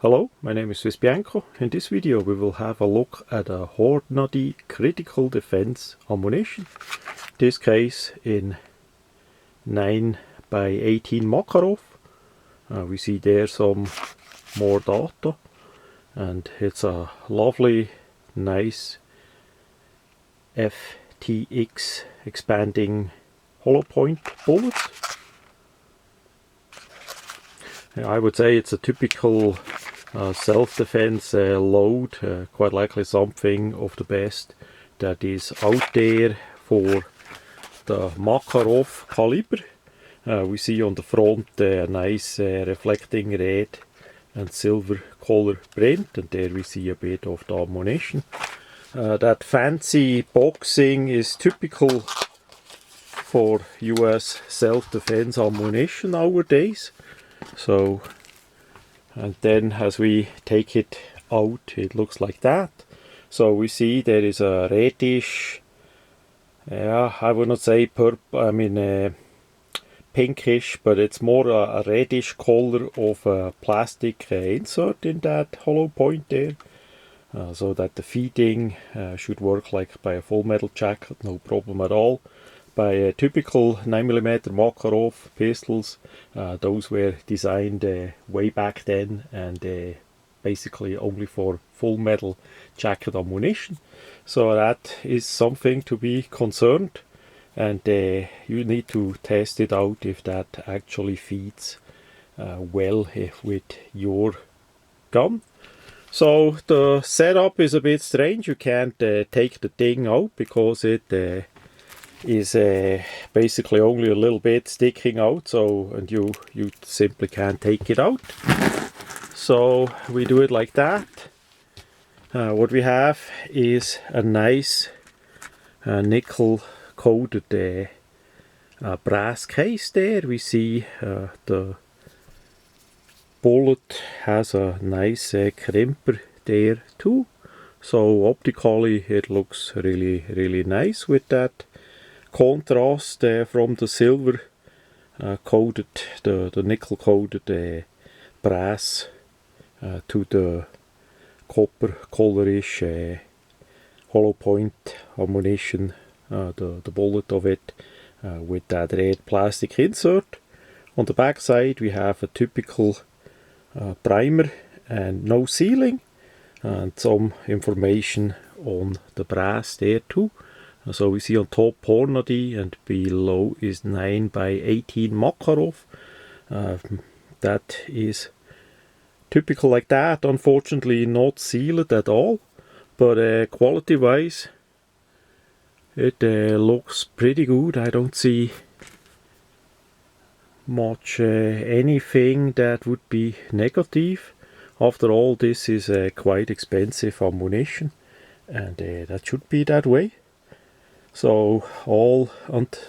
Hello, my name is Swiss Bianco. In this video we will have a look at a hornady critical defense ammunition. In this case in 9x18 makarov. We see there some more data, and it's a lovely, nice FTX expanding hollow point bullet. I would say it's a typical self-defense load, quite likely something of the best that is out there for the Makarov caliber. We see on the front a nice reflecting red and silver color print, and there we see a bit of the ammunition. That fancy boxing is typical for US self-defense ammunition nowadays. So, and then as we take it out, it looks like that. So we see there is a reddish, I would not say purple, pinkish, but it's more a reddish color of a plastic insert in that hollow point there, so that the feeding should work like by a full metal jacket, no problem at all. By typical 9mm Makarov pistols, those were designed way back then, and basically only for full metal jacket ammunition. So that is something to be concerned, and you need to test it out if that actually feeds well with your gun. So the setup is a bit strange. You can't take the thing out because it is basically only a little bit sticking out, so, and you simply can't take it out. So we do it like that. What we have is a nice nickel coated brass case there. We see the bullet has a nice crimper there too, so optically it looks really nice with that contrast from the silver coated, the nickel coated brass to the copper colorish hollow point ammunition, the bullet of it with that red plastic insert. On the back side we have a typical primer and no sealing, and some information on the brass there too. So we see on top hornady and below is 9x18 makarov. That is typical like that. Unfortunately not sealed at all, but quality wise it looks pretty good. I don't see much anything that would be negative. After all, this is quite expensive ammunition, and that should be that way. So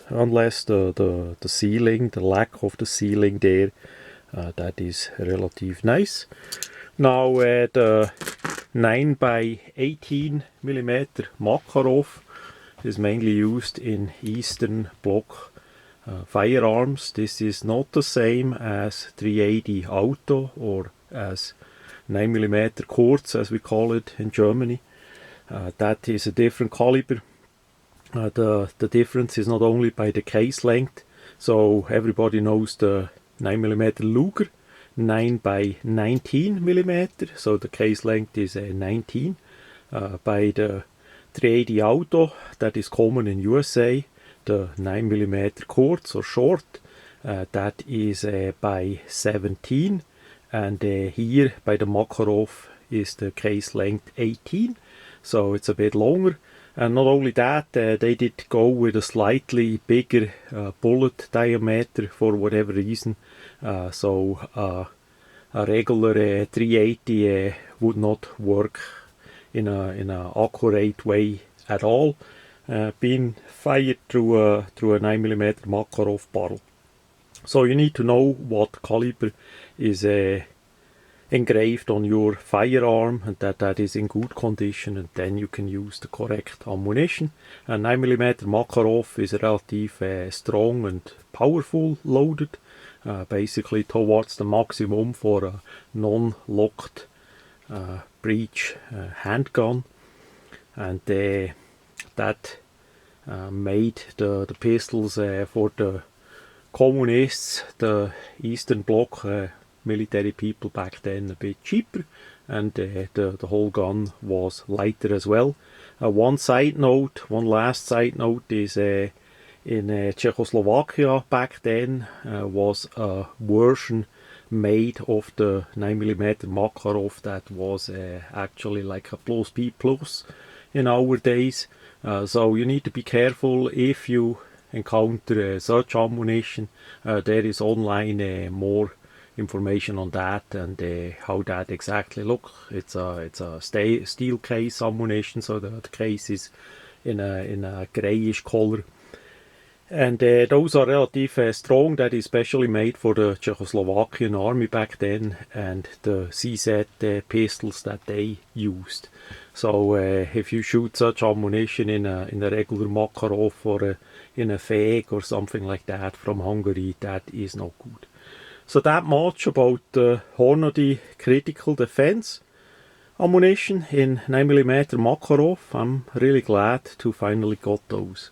unless the sealing, the lack of the sealing there, that is relative nice. Now the 9x18 mm Makarov is mainly used in Eastern Bloc firearms. This is not the same as 380 Auto or as 9mm Kurz, as we call it in Germany. That is a different caliber. The difference is not only by the case length. So everybody knows the 9mm Luger, 9x19mm, so the case length is 19. By the 380 Auto, that is common in USA, the 9mm Kurz or short, that is by 17, and here by the Makarov is the case length 18, so it's a bit longer. And not only that, they did go with a slightly bigger bullet diameter for whatever reason. So a regular 380 would not work in a accurate way at all, being fired through a 9mm Makarov barrel. So you need to know what caliber is engraved on your firearm, and that is in good condition, and then you can use the correct ammunition. A 9mm Makarov is relatively strong and powerful loaded, basically towards the maximum for a non-locked breech handgun, and that made the pistols for the communists, the Eastern Bloc military people back then, a bit cheaper, and the whole gun was lighter as well. One last side note is in Czechoslovakia back then was a version made of the 9mm Makarov that was actually like a +P+ in our days. So you need to be careful if you encounter such ammunition. There is online more information on that and how that exactly looks. It's a steel case ammunition, so the case is in a greyish color. And those are relatively strong. That is specially made for the Czechoslovakian army back then, and the CZ pistols that they used. So if you shoot such ammunition in a regular Makarov or in a Feg or something like that from Hungary, that is not good. So that much about the Hornady critical defense ammunition in 9mm Makarov. I'm really glad to finally got those.